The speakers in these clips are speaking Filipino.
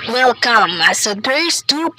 Welcome sa Thirst 2.0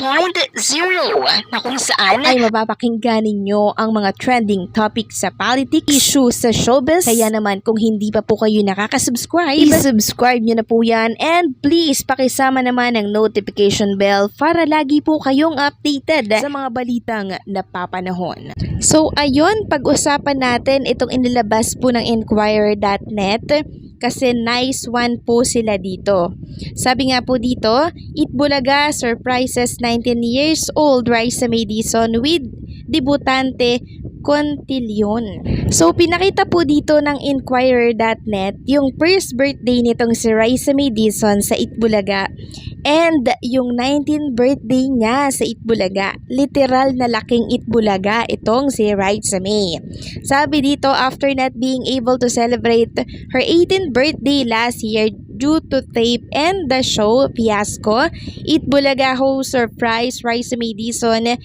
na kung saan ay mapapakinggan ninyo ang mga trending topics sa politics, issues sa showbiz. Kaya naman kung hindi pa po kayo nakaka-subscribe, i-subscribe nyo na po yan, and please pakisama naman ang notification bell para lagi po kayong updated sa mga balitang napapanahon. So ayun, pag-usapan natin itong inilabas po ng Inquirer.net kasi nice one po sila dito. Sabi nga po dito, Itbulaga surprises 19 years old Raisa May Dizon with debutante Contilion. So pinakita po dito ng Inquirer.net yung first birthday nitong si Raisa May Dizon sa Itbulaga and yung 19th birthday niya sa Itbulaga. Literal na laking Itbulaga itong si Raisa May. Sabi dito, after not being able to celebrate her 18th birthday last year due to tape and the show fiasco, Itbulaga host surprised Raisa May Dizon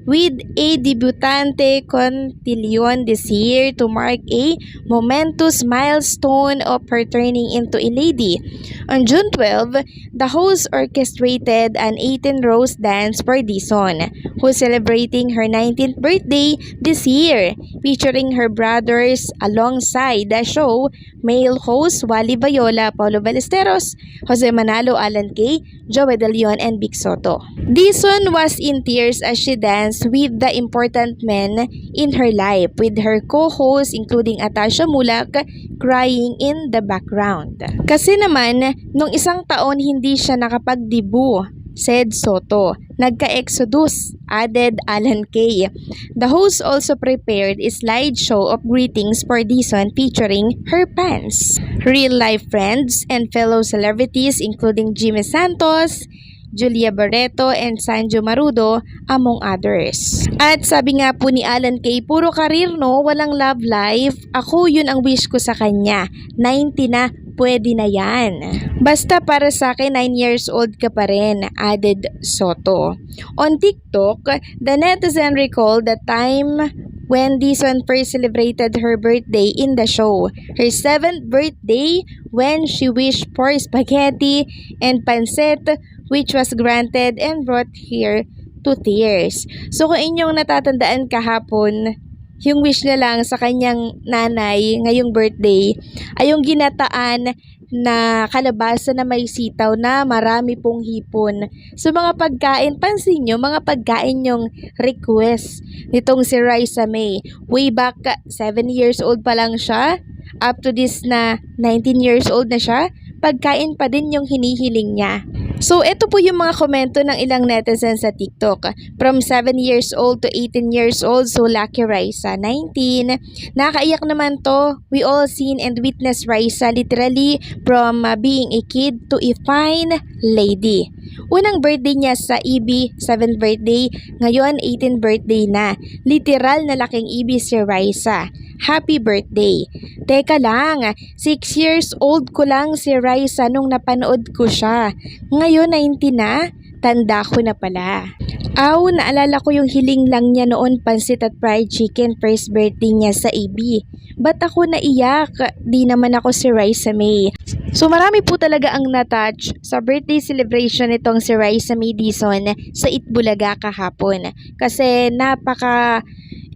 with a debutante Contilion this year to mark a momentous milestone of her turning into a lady. On June 12, the host orchestrated an 18-rose dance for Dizon, who's celebrating her 19th birthday this year, featuring her brothers alongside the show male hosts Wally Bayola, Paulo Ballesteros, Jose Manalo, Alan Kay, Joey De Leon, and Vic Soto. Dizon was in tears as she danced with the important men in her life, with her co-hosts including Atasha Mulak crying in the background. Kasi naman, nung isang taon hindi siya nakapag-debut, said Soto. Nagka-exodus, added Alan Kay. The host also prepared a slideshow of greetings for Dizon featuring her fans, real-life friends, and fellow celebrities including Jimmy Santos, Julia Barreto, and Sanjo Marudo, among others. At sabi nga po ni Alan Kay, puro karir no, walang love life. Ako yun ang wish ko sa kanya. 90 na, pwede na yan. Basta para sa akin, 9 years old ka pa rin, added Soto. On TikTok, the netizen recalled the time when Dizon first celebrated her birthday in the show. Her 7th birthday when she wished for spaghetti and pancit, which was granted and brought here to tears. So kung inyong natatandaan kahapon, yung wish na lang sa kanyang nanay ngayong birthday ay yung ginataan na kalabasa na may sitaw na marami pong hipon. So mga pagkain, pansin nyo, mga pagkain yung request nitong si Raisa May. Way back 7 years old pa lang siya, up to this na 19 years old na siya, pagkain pa din yung hinihiling niya. So, ito po yung mga komento ng ilang netizens sa TikTok. From 7 years old to 18 years old, so lucky Raisa. 19, nakaiyak naman to. We all seen and witnessed Raisa literally from being a kid to a fine lady. Unang birthday niya sa EB, 7th birthday. Ngayon, 18th birthday na. Literal na laking EB si Raisa. Happy birthday. Teka lang, 6 years old ko lang si Raisa nung napanood ko siya. Ngayon 90 na, tanda ko na pala. Aw, naalala ko yung hiling lang niya noon, pansit at fried chicken, first birthday niya sa AB. Ba't ako naiyak? Di naman ako si Raisa May. So marami po talaga ang natouch sa birthday celebration nitong si Raisa May Dizon sa Itbulaga kahapon. Kasi napaka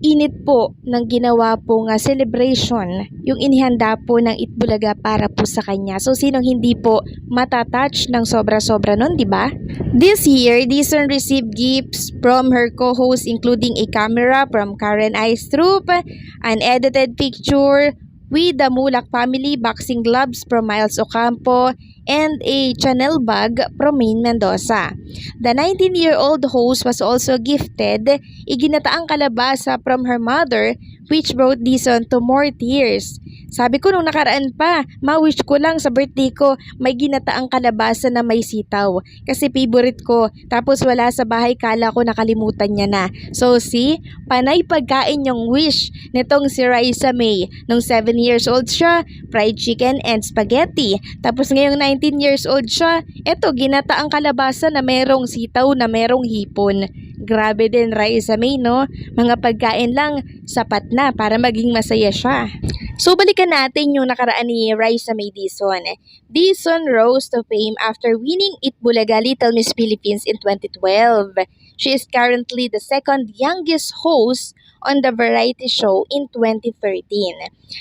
init po ng ginawa pong celebration yung inihanda po ng Itbulaga para po sa kanya. So sinong hindi po matatouch ng sobra-sobra nun, di ba? This year, Dizon received gifts from her co-host including a camera from Karen Aistrup, an edited picture with the Mulak family, boxing gloves from Miles Ocampo, and a Chanel bag from Maine Mendoza. The 19-year-old host was also gifted a ginataang kalabasa from her mother, which brought Dizon to more tears. Sabi ko nung nakaraan pa, ma-wish ko lang sa birthday ko may ginataang kalabasa na may sitaw. Kasi favorite ko. Tapos wala sa bahay, kala ko nakalimutan niya na. So see, panay pagkain yung wish nitong si Raisa May. Nung 7 years old siya, fried chicken and spaghetti. Tapos ngayong 19 years old siya, eto ginataang kalabasa na merong sitaw na merong hipon. Grabe din, Raisa May, no? Mga pagkain lang, sapat na para maging masaya siya. So, balikan natin yung nakaraan ni Raisa May Dizon. Dizon rose to fame after winning Itbulaga Little Miss Philippines in 2012. She is currently the second youngest host on the variety show in 2013.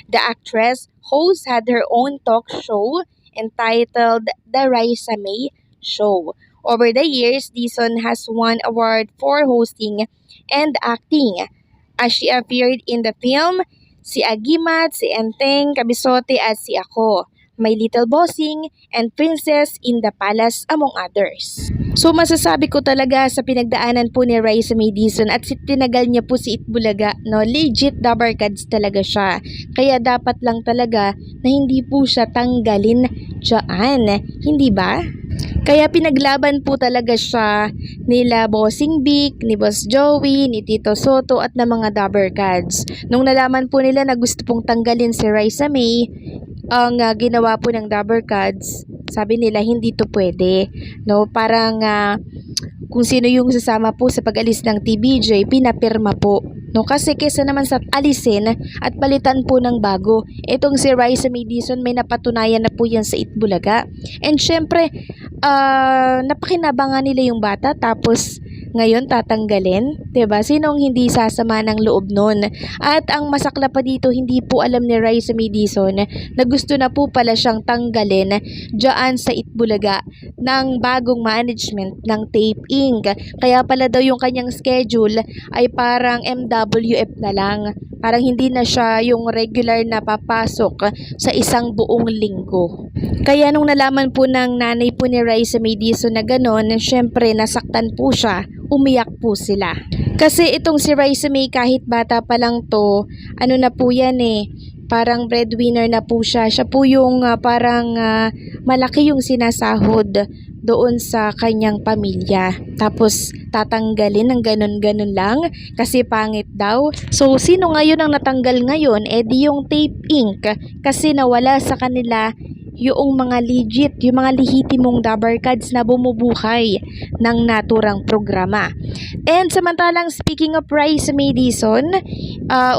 The actress host had her own talk show entitled The Raisa May Show. Over the years, Dizon has won award for hosting and acting as she appeared in the film Si Agimat, Si Enteng, Kabisote at Si Ako, My Little Bossing, and Princess in the Palace, among others. So masasabi ko talaga sa pinagdaanan po ni Raisa May Dizon at tinagal niya po si Itbulaga, no, legit dabarkads talaga siya. Kaya dapat lang talaga na hindi po siya tanggalin dyan, hindi ba? Kaya pinaglaban po talaga siya nila Bossing Vic, ni Boss Joey, ni Tito Soto at ng mga dabarkads. Nung nalaman po nila na gusto pong tanggalin si Raisa May, ang ginawa po ng dabarkads, sabi nila hindi to pwede, no? Parang kung sino yung sasama po sa pag-alis ng TBJ, pinapirma po, no? Kasi kesa naman sa alisin at palitan po ng bago, itong si Raisa May Dizon may napatunayan na po yan sa Itbulaga. And syempre, napakinabangan nila yung bata tapos ngayon tatanggalin, 'di ba? Sinong hindi sasama ng loob nun? At ang masakla pa dito, hindi po alam ni Raisa May Dizon na gusto na po pala siyang tanggalin diyan sa Itbulaga ng bagong management ng Tape Inc. Kaya pala daw yung kanyang schedule ay parang MWF na lang. Parang hindi na siya yung regular na papasok sa isang buong linggo. Kaya nung nalaman po ng nanay po ni Raisa May Dizon na gano'n, syempre nasaktan po siya, umiyak po sila. Kasi itong si Raisa May kahit bata pa lang to, ano na po yan parang breadwinner na po siya. Siya po yung parang malaki yung sinasahod doon sa kanyang pamilya. Tapos tatanggalin ng ganun-ganun lang kasi pangit daw. So sino ngayon ang natanggal ngayon? Di yung Tape Inc. Kasi nawala sa kanila yung mga legit, yung mga lehitimong dabarkads na bumubuhay ng naturang programa. And samantalang speaking of Raisa May Dizon,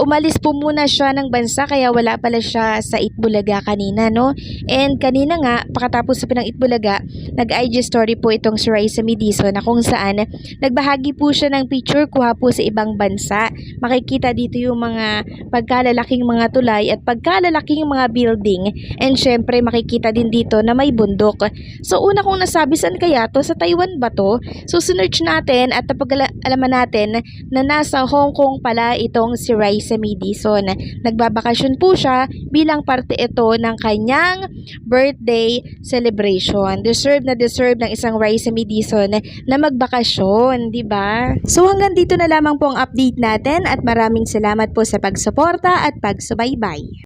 umalis po muna siya ng bansa kaya wala pala siya sa Itbulaga kanina, no? And kanina nga, pakatapos sa pinang Itbulaga, nag-IG story po itong si Raisa May Dizon na kung saan nagbahagi po siya ng picture kuha po sa ibang bansa. Makikita dito yung mga pagkalalaking mga tulay at pagkalalaking mga building, and syempre makikita din dito na may bundok. So una kong nasabi, saan kaya to? Sa Taiwan ba to? So sinearch natin at napag-alaman natin na nasa Hong Kong pala itong si Raisa May Dizon. Nagbabakasyon po siya bilang parte ito ng kanyang birthday celebration. Deserve na deserve ng isang Raisa May Dizon na magbakasyon, di ba? So hanggang dito na lamang po ang update natin at maraming salamat po sa pagsuporta at pagsubaybay.